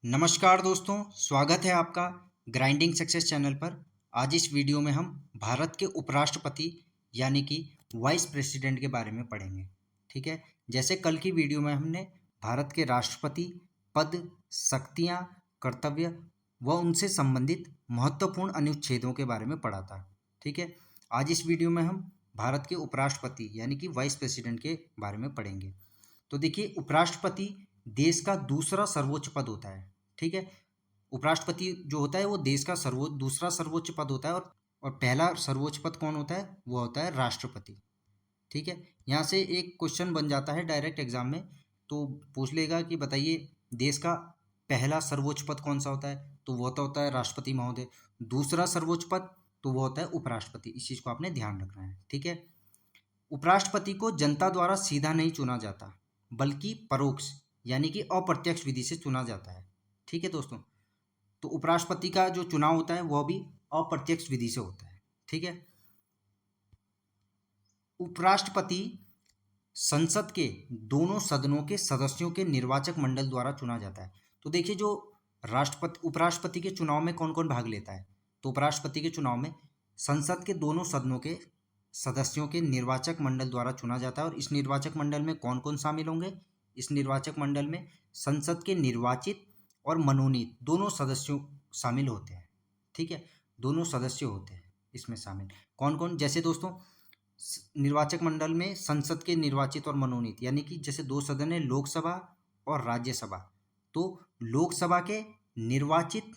नमस्कार दोस्तों, स्वागत है आपका ग्राइंडिंग सक्सेस चैनल पर। आज इस वीडियो में हम भारत के उपराष्ट्रपति यानी कि वाइस प्रेसिडेंट के बारे में पढ़ेंगे। ठीक है, जैसे कल की वीडियो में हमने भारत के राष्ट्रपति पद, शक्तियाँ, कर्तव्य व उनसे संबंधित महत्वपूर्ण अनुच्छेदों के बारे में पढ़ा था। ठीक है, आज इस वीडियो में हम भारत के उपराष्ट्रपति यानी कि वाइस प्रेसिडेंट के बारे में पढ़ेंगे। तो देखिए, उपराष्ट्रपति देश का दूसरा सर्वोच्च पद होता है। ठीक है, उपराष्ट्रपति जो होता है वो देश का दूसरा सर्वोच्च पद होता है और पहला सर्वोच्च पद कौन होता है? वो होता है राष्ट्रपति। ठीक है, यहाँ से एक क्वेश्चन बन जाता है डायरेक्ट एग्जाम में, तो पूछ लेगा कि बताइए देश का पहला सर्वोच्च पद कौन सा होता है? तो वो होता है राष्ट्रपति महोदय। दूसरा सर्वोच्च पद तो वो होता है उपराष्ट्रपति। इस चीज़ को आपने ध्यान रखना है। ठीक है, उपराष्ट्रपति को जनता द्वारा सीधा नहीं चुना जाता, बल्कि परोक्ष यानी कि अप्रत्यक्ष विधि से चुना जाता है। ठीक है दोस्तों, तो उपराष्ट्रपति का जो चुनाव होता है वह भी अप्रत्यक्ष विधि से होता है। ठीक है, उपराष्ट्रपति संसद के दोनों सदनों के सदस्यों के निर्वाचक मंडल द्वारा चुना जाता है। तो देखिए, जो उपराष्ट्रपति के चुनाव में कौन कौन भाग लेता है? तो उपराष्ट्रपति के चुनाव में संसद के दोनों सदनों के सदस्यों के निर्वाचक मंडल द्वारा चुना जाता है। और इस निर्वाचक मंडल में कौन कौन शामिल होंगे? इस निर्वाचक मंडल में संसद के निर्वाचित और मनोनीत दोनों सदस्यों शामिल होते हैं। ठीक है, दोनों सदस्य होते हैं इसमें शामिल। कौन कौन? जैसे दोस्तों, निर्वाचक मंडल में संसद के निर्वाचित और मनोनीत यानी कि जैसे दो सदन है, लोकसभा और राज्यसभा। तो निर्वाचित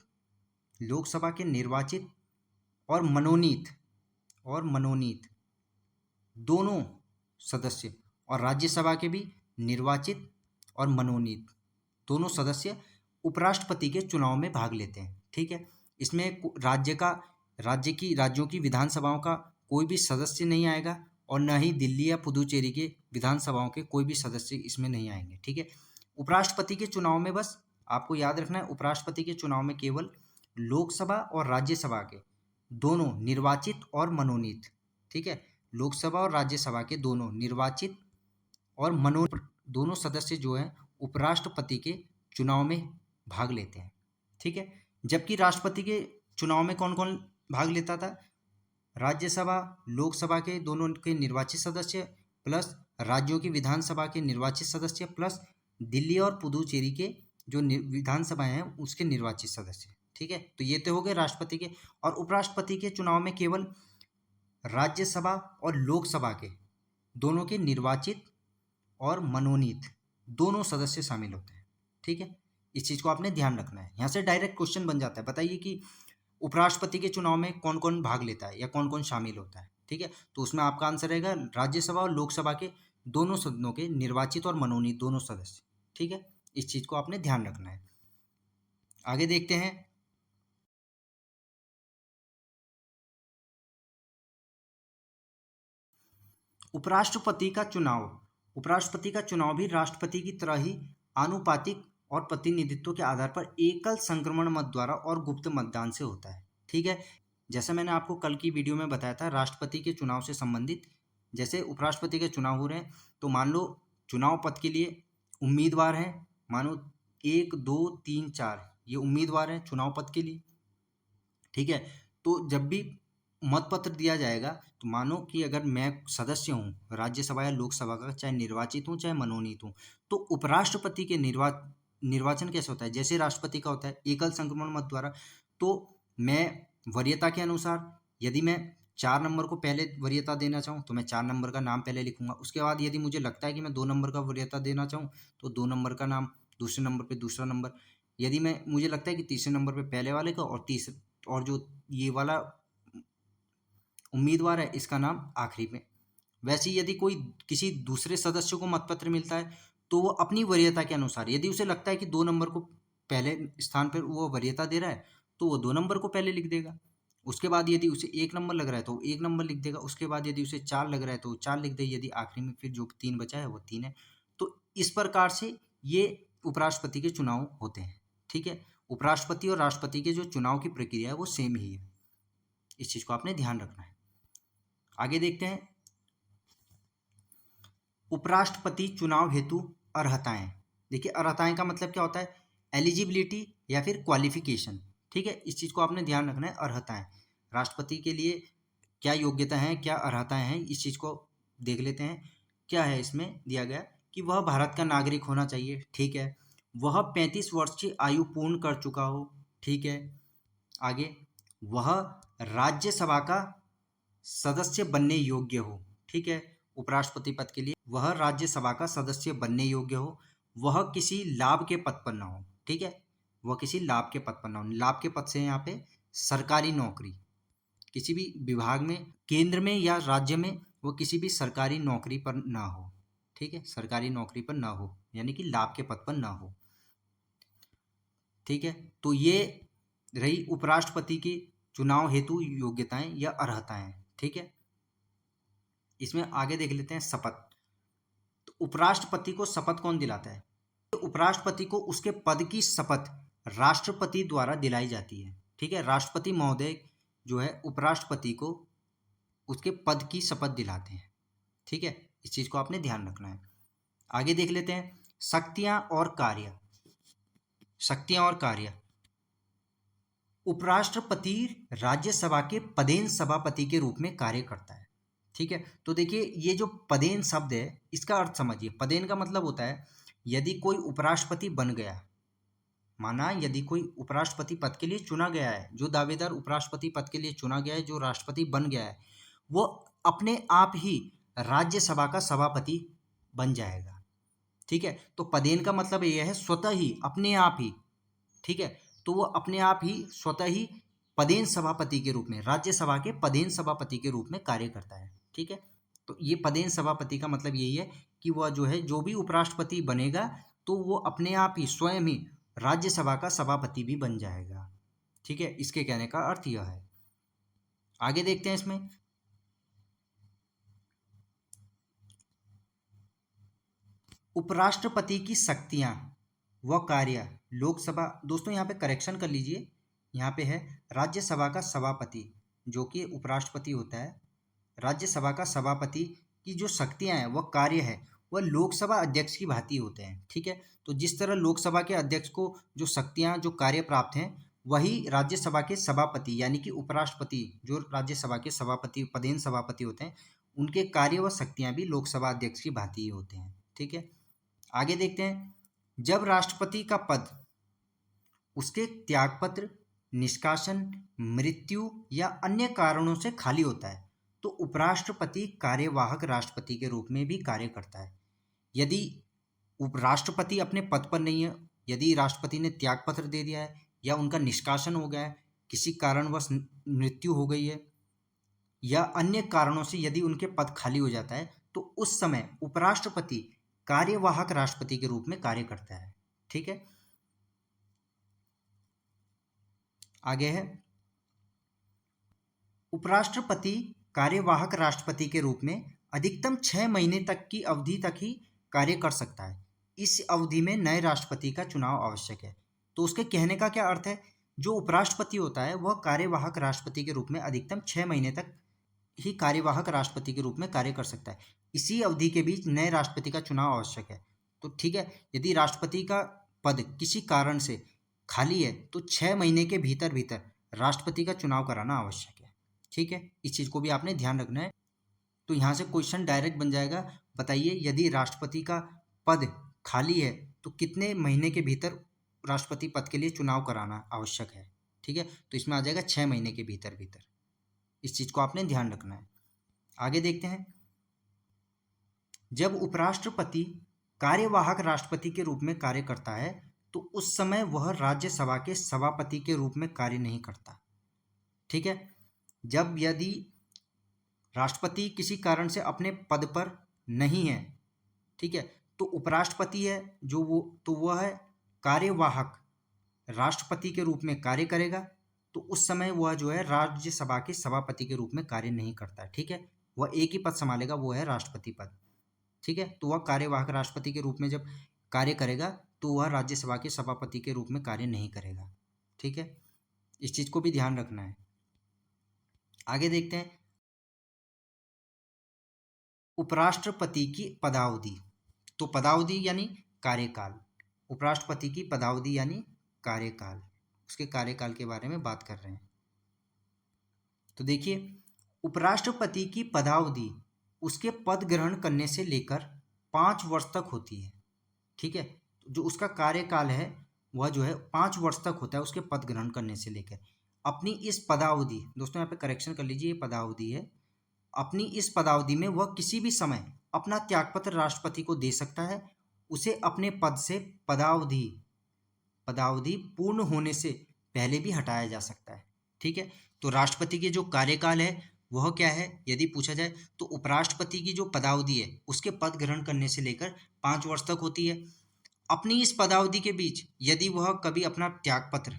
लोकसभा के निर्वाचित और मनोनीत दोनों सदस्य, और राज्यसभा के भी निर्वाचित और मनोनीत दोनों सदस्य उपराष्ट्रपति के चुनाव में भाग लेते हैं। ठीक है, इसमें राज्यों की विधानसभाओं का कोई भी सदस्य नहीं आएगा और न ही दिल्ली या पुदुचेरी के विधानसभाओं के कोई भी सदस्य इसमें नहीं आएंगे। ठीक है, उपराष्ट्रपति के चुनाव में बस आपको याद रखना है, उपराष्ट्रपति के चुनाव में केवल लोकसभा और राज्यसभा के दोनों निर्वाचित और मनोनीत, ठीक है, लोकसभा और राज्यसभा के दोनों निर्वाचित और दोनों सदस्य जो हैं उपराष्ट्रपति के चुनाव में भाग लेते हैं। ठीक है, जबकि राष्ट्रपति के चुनाव में कौन कौन भाग लेता था? राज्यसभा, लोकसभा के दोनों के निर्वाचित सदस्य प्लस राज्यों की विधानसभा के निर्वाचित सदस्य प्लस दिल्ली और पुदुचेरी के जो विधानसभाएं हैं उसके निर्वाचित सदस्य। ठीक है, तो ये तो हो गए राष्ट्रपति के। और उपराष्ट्रपति के चुनाव में केवल राज्यसभा और लोकसभा के दोनों के निर्वाचित और मनोनीत दोनों सदस्य शामिल होते हैं। ठीक है, इस चीज़ को आपने ध्यान रखना है। यहाँ से डायरेक्ट क्वेश्चन बन जाता है, बताइए कि उपराष्ट्रपति के चुनाव में कौन कौन भाग लेता है या कौन कौन शामिल होता है। ठीक है, तो उसमें आपका आंसर रहेगा राज्यसभा और लोकसभा के दोनों सदनों के निर्वाचित और मनोनीत दोनों सदस्य। ठीक है, इस चीज़ को आपने ध्यान रखना है। आगे देखते हैं। उपराष्ट्रपति का चुनाव भी राष्ट्रपति की तरह ही आनुपातिक और प्रतिनिधित्व के आधार पर एकल संक्रमण मत द्वारा और गुप्त मतदान से होता है। ठीक है, जैसे मैंने आपको कल की वीडियो में बताया था, राष्ट्रपति के चुनाव से संबंधित जैसे उपराष्ट्रपति के चुनाव हो रहे हैं, तो मान लो चुनाव पद के लिए उम्मीदवार हैं, मानो 1 2 3 4 ये उम्मीदवार हैं चुनाव पद के लिए। ठीक है, तो जब भी मतपत्र दिया जाएगा, तो मानो कि अगर मैं सदस्य हूँ राज्यसभा या लोकसभा का, चाहे निर्वाचित हूँ चाहे मनोनीत हूँ, तो उपराष्ट्रपति के निर्वाचन कैसे होता है? जैसे राष्ट्रपति का होता है एकल संक्रमण मत द्वारा। तो मैं वरीयता के अनुसार, यदि मैं 4 नंबर को पहले वरीयता देना चाहूँ तो मैं 4 नंबर का नाम पहले लिखूंगा। उसके बाद यदि मुझे लगता है कि मैं 2 नंबर का वरीयता देना चाहूँ तो 2 नंबर का नाम, दूसरे नंबर पे दूसरा नंबर। यदि मुझे लगता है कि तीसरे नंबर पे पहले वाले का और जो ये वाला उम्मीदवार है इसका नाम आखिरी में। वैसे ही यदि कोई किसी दूसरे सदस्य को मतपत्र मिलता है तो वो अपनी वरीयता के अनुसार, यदि उसे लगता है कि 2 नंबर को पहले स्थान पर वो वरीयता दे रहा है तो वो 2 नंबर को पहले लिख देगा। उसके बाद यदि उसे 1 नंबर लग रहा है तो 1 नंबर लिख देगा। उसके बाद यदि उसे 4 लग रहा है तो वो 4 लिख दे। यदि आखिरी में फिर जो 3 बचा है वो 3 है। तो इस प्रकार से ये उपराष्ट्रपति के चुनाव होते हैं। ठीक है, उपराष्ट्रपति और राष्ट्रपति के जो चुनाव की प्रक्रिया है वो सेम ही है। इस चीज़ को आपने ध्यान रखना है। आगे देखते हैं, उपराष्ट्रपति चुनाव हेतु अर्हताएं। देखिए, अर्हताएं का मतलब क्या होता है? एलिजिबिलिटी या फिर क्वालिफिकेशन। ठीक है, इस चीज़ को आपने ध्यान रखना है। अर्हताएं, राष्ट्रपति के लिए क्या योग्यता है, क्या अर्हताएं हैं, इस चीज़ को देख लेते हैं। क्या है इसमें दिया गया कि वह भारत का नागरिक होना चाहिए। ठीक है, वह 35 वर्ष की आयु पूर्ण कर चुका हो। ठीक है, आगे वह राज्यसभा का सदस्य बनने योग्य हो। ठीक है, उपराष्ट्रपति पद के लिए वह राज्यसभा का सदस्य बनने योग्य हो। वह किसी लाभ के पद पर ना हो। ठीक है, वह किसी लाभ के पद पर ना हो। लाभ के पद से यहाँ पे सरकारी नौकरी, किसी भी विभाग में, केंद्र में या राज्य में, वो किसी भी सरकारी नौकरी पर ना हो। ठीक है, सरकारी नौकरी पर ना हो यानी कि लाभ के पद पर ना हो। ठीक है, तो ये रही उपराष्ट्रपति की चुनाव हेतु योग्यताएं या अर्हताएं। ठीक है, इसमें आगे देख लेते हैं शपथ। तो उपराष्ट्रपति को शपथ कौन दिलाता है? तो उपराष्ट्रपति को उसके पद की शपथ राष्ट्रपति द्वारा दिलाई जाती है। ठीक है, राष्ट्रपति महोदय जो है उपराष्ट्रपति को उसके पद की शपथ दिलाते हैं। ठीक है, इस चीज को आपने ध्यान रखना है। आगे देख लेते हैं शक्तियां और कार्य। शक्तियां और कार्य, उपराष्ट्रपति राज्यसभा के पदेन सभापति के रूप में कार्य करता है। ठीक है, तो देखिए ये जो पदेन शब्द है इसका अर्थ समझिए। पदेन का मतलब होता है यदि कोई उपराष्ट्रपति बन गया, माना यदि कोई उपराष्ट्रपति पद के लिए चुना गया है, जो दावेदार उपराष्ट्रपति पद के लिए चुना गया है, जो राष्ट्रपति बन गया है, वो अपने आप ही राज्यसभा का सभापति बन जाएगा। ठीक है, तो पदेन का मतलब यह है स्वतः ही, अपने आप ही। ठीक है, तो वो अपने आप ही स्वतः ही पदेन सभापति के रूप में, राज्यसभा के पदेन सभापति के रूप में कार्य करता है। ठीक है, तो ये पदेन सभापति का मतलब यही है कि वह जो है, जो भी उपराष्ट्रपति बनेगा तो वो अपने आप ही स्वयं ही राज्यसभा का सभापति भी बन जाएगा। ठीक है, इसके कहने का अर्थ यह है। आगे देखते हैं इसमें उपराष्ट्रपति की शक्तियां व कार्य लोकसभा। दोस्तों यहाँ पे करेक्शन कर लीजिए, यहाँ पे है राज्यसभा का सभापति जो कि उपराष्ट्रपति होता है। राज्यसभा का सभापति की जो शक्तियां हैं वह कार्य है वह लोकसभा अध्यक्ष की भांति होते हैं। ठीक है, तो जिस तरह लोकसभा के अध्यक्ष को जो शक्तियां, जो कार्य प्राप्त हैं, वही राज्यसभा के सभापति यानी कि उपराष्ट्रपति, जो राज्यसभा के सभापति, पदेन सभापति होते हैं, उनके कार्य व शक्तियां भी लोकसभा अध्यक्ष की भांति ही होते हैं। ठीक है, आगे देखते हैं जब राष्ट्रपति का पद उसके त्यागपत्र, निष्कासन, मृत्यु या अन्य कारणों से खाली होता है तो उपराष्ट्रपति कार्यवाहक राष्ट्रपति के रूप में भी कार्य करता है। यदि उपराष्ट्रपति अपने पद पर नहीं है, यदि राष्ट्रपति ने त्यागपत्र दे दिया है या उनका निष्कासन हो गया है, किसी कारणवश मृत्यु हो गई है या अन्य कारणों से यदि उनके पद खाली हो जाता है तो उस समय उपराष्ट्रपति कार्यवाहक राष्ट्रपति के रूप में कार्य करता है। ठीक है, आगे है उपराष्ट्रपति कार्यवाहक राष्ट्रपति के रूप में अधिकतम 6 महीने तक की अवधि तक ही कार्य कर सकता है। इस अवधि में नए राष्ट्रपति का चुनाव आवश्यक है। तो उसके कहने का क्या अर्थ है, जो उपराष्ट्रपति होता है वह कार्यवाहक राष्ट्रपति के रूप में अधिकतम 6 महीने तक ही कार्यवाहक राष्ट्रपति के रूप में कार्य कर सकता है। इसी अवधि के बीच नए राष्ट्रपति का चुनाव आवश्यक है। तो ठीक है, यदि राष्ट्रपति का पद किसी कारण से खाली है तो 6 महीने के भीतर भीतर राष्ट्रपति का चुनाव कराना आवश्यक है। ठीक है, इस चीज को भी आपने ध्यान रखना है। तो यहाँ से क्वेश्चन डायरेक्ट बन जाएगा, बताइए यदि राष्ट्रपति का पद खाली है तो कितने महीने के भीतर राष्ट्रपति पद के लिए चुनाव कराना आवश्यक है। ठीक है, तो इसमें आ जाएगा 6 महीने के भीतर भीतर। इस चीज को आपने ध्यान रखना है। आगे देखते हैं जब उपराष्ट्रपति कार्यवाहक राष्ट्रपति के रूप में कार्य करता है तो उस समय वह राज्यसभा के सभापति के रूप में कार्य नहीं करता। ठीक है, जब यदि राष्ट्रपति किसी कारण से अपने पद पर नहीं है, ठीक है, तो उपराष्ट्रपति है जो वो, तो वह है कार्यवाहक राष्ट्रपति के रूप में कार्य करेगा। तो उस समय वह जो है राज्यसभा के सभापति के रूप में कार्य नहीं करता। ठीक है, वह एक ही पद संभालेगा, वो है राष्ट्रपति पद। ठीक है, तो वह कार्यवाहक राष्ट्रपति के रूप में जब कार्य करेगा तो वह राज्यसभा के सभापति के रूप में कार्य नहीं करेगा। ठीक है, इस चीज को भी ध्यान रखना है। आगे देखते हैं उपराष्ट्रपति की पदावधि। तो पदावधि यानी कार्यकाल। उपराष्ट्रपति की पदावधि यानी कार्यकाल, उसके कार्यकाल के बारे में बात कर रहे हैं। तो देखिए, उपराष्ट्रपति की पदावधि उसके पद ग्रहण करने से लेकर 5 वर्ष तक होती है। ठीक है, जो उसका कार्यकाल है वह जो है 5 वर्ष तक होता है उसके पद ग्रहण करने से लेकर। अपनी इस पदावधि, दोस्तों यहाँ पे करेक्शन कर लीजिए, ये पदावधि है। अपनी इस पदावधि में वह किसी भी समय अपना त्यागपत्र राष्ट्रपति को दे सकता है। उसे अपने पद से पदावधि पूर्ण होने से पहले भी हटाया जा सकता है। ठीक है, तो राष्ट्रपति के जो कार्यकाल है वह क्या है यदि पूछा जाए तो उपराष्ट्रपति की जो पदावधि है उसके पद ग्रहण करने से लेकर 5 वर्ष तक होती है। अपनी इस पदावधि के बीच यदि वह कभी अपना त्यागपत्र,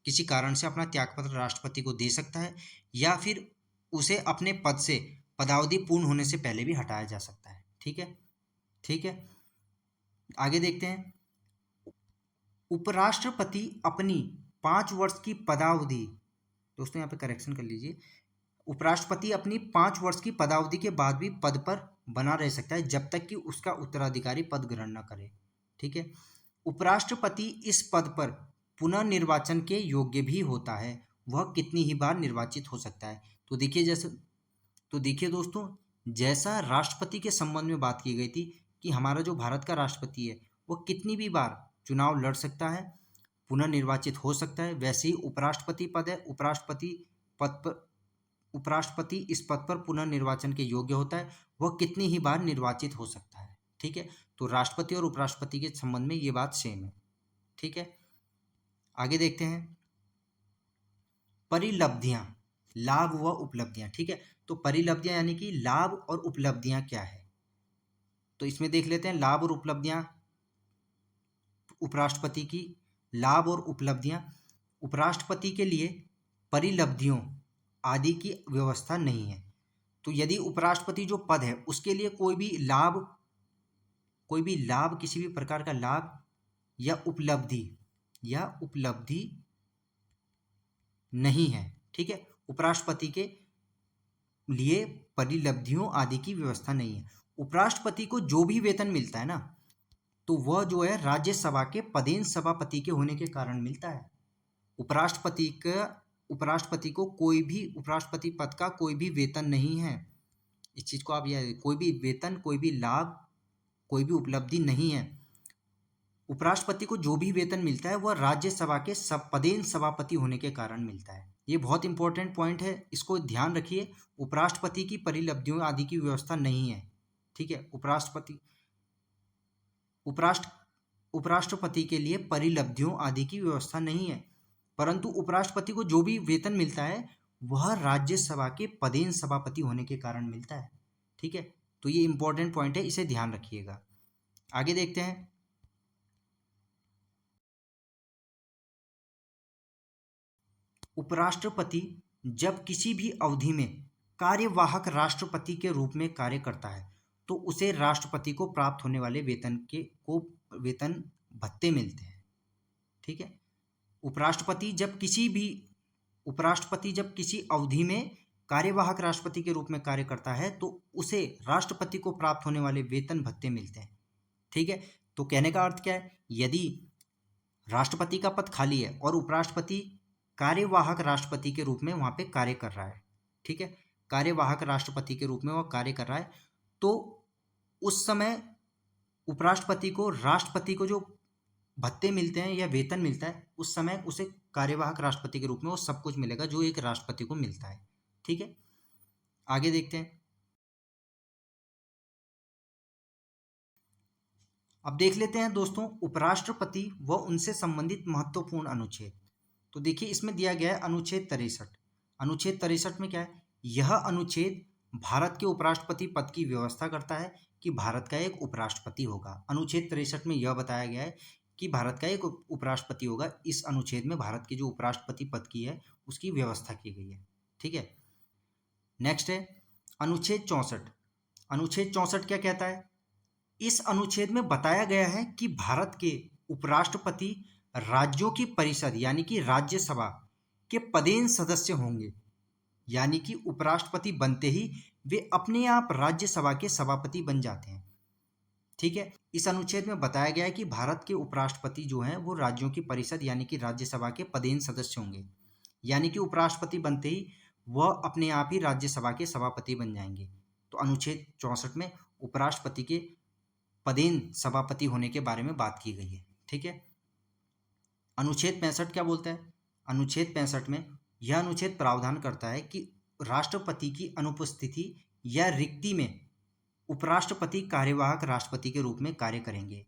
किसी कारण से अपना त्यागपत्र राष्ट्रपति को दे सकता है, या फिर उसे अपने पद से पदावधि पूर्ण होने से पहले भी हटाया जा सकता है। ठीक है, ठीक है, आगे देखते हैं। उपराष्ट्रपति अपनी 5 वर्ष की पदावधि, दोस्तों यहाँ पे करेक्शन कर लीजिए, उपराष्ट्रपति अपनी 5 वर्ष की पदावधि के बाद भी पद पर बना रह सकता है जब तक कि उसका उत्तराधिकारी पद ग्रहण न करे। ठीक है, उपराष्ट्रपति इस पद पर पुनः निर्वाचन के योग्य भी होता है। वह कितनी ही बार निर्वाचित हो सकता है। तो देखिए दोस्तों, जैसा राष्ट्रपति के संबंध में बात की गई थी कि हमारा जो भारत का राष्ट्रपति है वह कितनी भी बार चुनाव लड़ सकता है, पुनः निर्वाचित हो सकता है, वैसे ही उपराष्ट्रपति पद है, उपराष्ट्रपति इस पद पर पुनः निर्वाचन के योग्य होता है, वह कितनी ही बार निर्वाचित हो सकता है। ठीक है, तो राष्ट्रपति और उपराष्ट्रपति के संबंध में ये बात सेम है। ठीक है, आगे देखते हैं परिलब्धियां, लाभ व उपलब्धियां। ठीक है, तो परिलब्धियां यानी कि लाभ और उपलब्धियां क्या है, तो इसमें देख लेते हैं लाभ और उपलब्धियां। उपराष्ट्रपति की लाभ और उपलब्धियां, उपराष्ट्रपति के लिए परिलब्धियों आदि की व्यवस्था नहीं है। तो यदि उपराष्ट्रपति जो पद है उसके लिए कोई भी लाभ, किसी भी प्रकार का लाभ या उपलब्धि नहीं है। ठीक है, उपराष्ट्रपति के लिए परिलब्धियों आदि की व्यवस्था नहीं है। उपराष्ट्रपति को जो भी वेतन मिलता है ना, तो वह जो है राज्यसभा के पदेन सभापति के होने के कारण मिलता है। उपराष्ट्रपति को कोई भी उपराष्ट्रपति पद का कोई भी वेतन नहीं है। इस चीज को आप याद, कोई भी वेतन, कोई भी लाभ, कोई भी उपलब्धि नहीं है। उपराष्ट्रपति को जो भी वेतन मिलता है वह राज्यसभा के पदेन सभापति होने के कारण मिलता है। ये बहुत इंपॉर्टेंट पॉइंट है, इसको ध्यान रखिए। उपराष्ट्रपति की परिलब्धियों आदि की व्यवस्था नहीं है। ठीक है, उपराष्ट्रपति के लिए परिलब्धियों आदि की व्यवस्था नहीं है, परंतु उपराष्ट्रपति को जो भी वेतन मिलता है वह राज्यसभा के पदेन सभापति होने के कारण मिलता है। ठीक है, तो ये इंपॉर्टेंट पॉइंट है, इसे ध्यान रखिएगा। आगे देखते हैं उपराष्ट्रपति जब किसी भी अवधि में कार्यवाहक राष्ट्रपति के रूप में कार्य करता है तो उसे राष्ट्रपति को प्राप्त होने वाले वेतन भत्ते मिलते हैं। ठीक है, उपराष्ट्रपति जब किसी अवधि में कार्यवाहक राष्ट्रपति के रूप में कार्य करता है तो उसे राष्ट्रपति को प्राप्त होने वाले वेतन भत्ते मिलते हैं। ठीक है, तो कहने का अर्थ क्या है, यदि राष्ट्रपति का पद खाली है और उपराष्ट्रपति कार्यवाहक राष्ट्रपति के रूप में वहां पे कार्य कर रहा है, ठीक है, कार्यवाहक राष्ट्रपति के रूप में वह कार्य कर रहा है, तो उस समय उपराष्ट्रपति को राष्ट्रपति को जो भत्ते मिलते हैं या वेतन मिलता है उस समय उसे कार्यवाहक राष्ट्रपति के रूप में वो सब कुछ मिलेगा जो एक राष्ट्रपति को मिलता है। ठीक है, आगे देखते हैं। अब देख लेते हैं दोस्तों उपराष्ट्रपति व उनसे संबंधित महत्वपूर्ण अनुच्छेद। तो देखिए इसमें दिया गया है अनुच्छेद 63। अनुच्छेद 63 में क्या है, यह अनुच्छेद भारत के उपराष्ट्रपति पद की व्यवस्था करता है कि भारत का एक उपराष्ट्रपति होगा। अनुच्छेद 63 में यह बताया गया है कि भारत का एक उपराष्ट्रपति होगा। इस अनुच्छेद में भारत के जो उपराष्ट्रपति पद की है उसकी व्यवस्था की गई है। ठीक है, नेक्स्ट है अनुच्छेद 64। अनुच्छेद 64 क्या कहता है, इस अनुच्छेद में बताया गया है कि भारत के उपराष्ट्रपति राज्यों की परिषद यानी कि राज्यसभा के पदेन सदस्य होंगे, यानी कि उपराष्ट्रपति बनते ही वे अपने आप राज्यसभा के सभापति बन जाते हैं। ठीक है। इस अनुच्छेद में बताया गया है कि भारत के उपराष्ट्रपति जो हैं वो राज्यों की परिषद यानी कि राज्यसभा के पदेन सदस्य होंगे, यानी कि उपराष्ट्रपति बनते ही वह अपने आप ही राज्यसभा के सभापति बन जाएंगे। तो अनुच्छेद 64 में उपराष्ट्रपति के पदेन सभापति होने के बारे में बात की गई है। ठीक है। अनुच्छेद 65 क्या बोलता है? अनुच्छेद 65 में यह अनुच्छेद प्रावधान करता है कि राष्ट्रपति की अनुपस्थिति या रिक्ति में उपराष्ट्रपति कार्यवाहक राष्ट्रपति के रूप में कार्य करेंगे।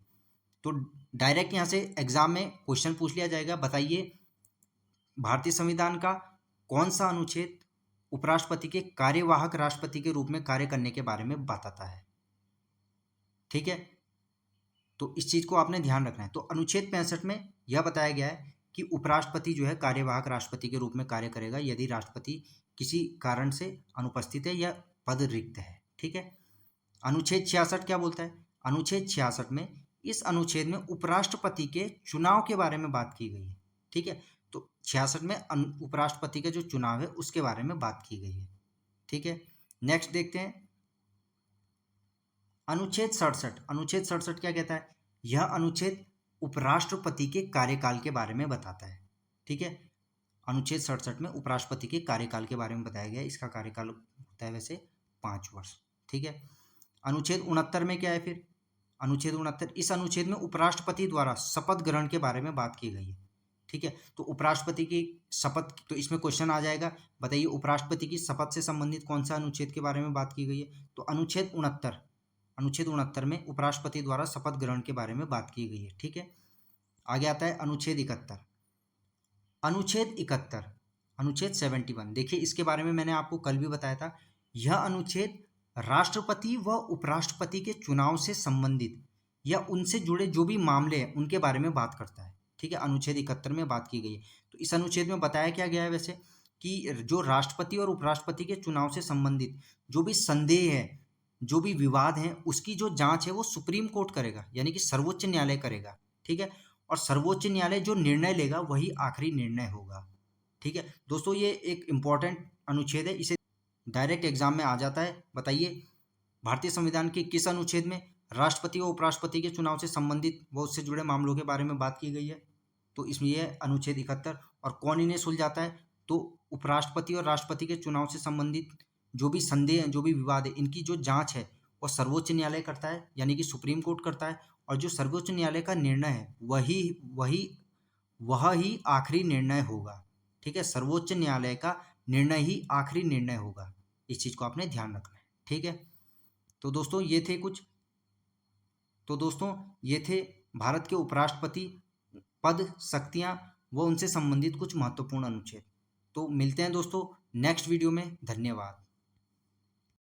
तो डायरेक्ट यहाँ से एग्जाम में क्वेश्चन पूछ लिया जाएगा, बताइए भारतीय संविधान का कौन सा अनुच्छेद उपराष्ट्रपति के कार्यवाहक राष्ट्रपति के रूप में कार्य करने के बारे में बताता है। ठीक है, तो इस चीज को आपने ध्यान रखना है। तो अनुच्छेद 65 में यह बताया गया है कि उपराष्ट्रपति जो है कार्यवाहक राष्ट्रपति के रूप में कार्य करेगा यदि राष्ट्रपति किसी कारण से अनुपस्थित है या पद रिक्त है। ठीक है। अनुच्छेद 66 क्या बोलता है? अनुच्छेद 66 में इस अनुच्छेद में उपराष्ट्रपति के चुनाव के बारे में बात की गई है। ठीक है, तो 66 में उपराष्ट्रपति का जो चुनाव है उसके बारे में बात की गई है। ठीक है, नेक्स्ट देखते हैं अनुच्छेद 67। अनुच्छेद 67 क्या कहता है? यह अनुच्छेद उपराष्ट्रपति के कार्यकाल के बारे में बताता है। ठीक है, अनुच्छेद 67 में उपराष्ट्रपति के कार्यकाल के बारे में बताया गया है। इसका कार्यकाल होता है वैसे 5 वर्ष। ठीक है, अनुच्छेद 69 में क्या है फिर? अनुच्छेद 69, इस अनुच्छेद में उपराष्ट्रपति द्वारा शपथ ग्रहण के बारे में बात की गई है। ठीक है, तो उपराष्ट्रपति की शपथ, तो इसमें क्वेश्चन आ जाएगा, बताइए उपराष्ट्रपति की शपथ से संबंधित कौन सा अनुच्छेद के बारे में बात की गई है? तो अनुच्छेद 69, अनुच्छेद 69 में उपराष्ट्रपति द्वारा शपथ ग्रहण के बारे में बात की गई है। ठीक है, आगे आता है अनुच्छेद 71। अनुच्छेद 71, अनुच्छेद 71, देखिए इसके बारे में मैंने आपको कल भी बताया था। यह अनुच्छेद राष्ट्रपति व उपराष्ट्रपति के चुनाव से संबंधित या उनसे जुड़े जो भी मामले हैं उनके बारे में बात करता है। ठीक है, अनुच्छेद 71 में बात की गई है। तो इस अनुच्छेद में बताया क्या गया है वैसे कि जो राष्ट्रपति और उपराष्ट्रपति के चुनाव से संबंधित जो भी संदेह है, जो भी विवाद है, उसकी जो जांच है वो सुप्रीम कोर्ट करेगा, यानी कि सर्वोच्च न्यायालय करेगा। ठीक है, और सर्वोच्च न्यायालय जो निर्णय लेगा वही आखिरी निर्णय होगा। ठीक है दोस्तों, ये एक इम्पॉर्टेंट अनुच्छेद है, इसे डायरेक्ट एग्जाम में आ जाता है। बताइए भारतीय संविधान के किस अनुच्छेद में राष्ट्रपति व उपराष्ट्रपति के चुनाव से संबंधित व उससे जुड़े मामलों के बारे में बात की गई है? तो इसमें यह अनुच्छेद 71। और कौन इन्हें सुलझाता है? तो उपराष्ट्रपति और राष्ट्रपति के चुनाव से संबंधित जो भी संदेह है, जो भी विवाद है, इनकी जो जांच है वो सर्वोच्च न्यायालय करता है, यानी कि सुप्रीम कोर्ट करता है। और जो सर्वोच्च न्यायालय का निर्णय है वह ही आखिरी निर्णय होगा। ठीक है, सर्वोच्च न्यायालय का निर्णय ही आखिरी निर्णय होगा। इस चीज को आपने ध्यान रखना है। ठीक है, तो दोस्तों ये थे भारत के उपराष्ट्रपति पद, शक्तियां व उनसे संबंधित कुछ महत्वपूर्ण अनुच्छेद। तो मिलते हैं दोस्तों नेक्स्ट वीडियो में। धन्यवाद।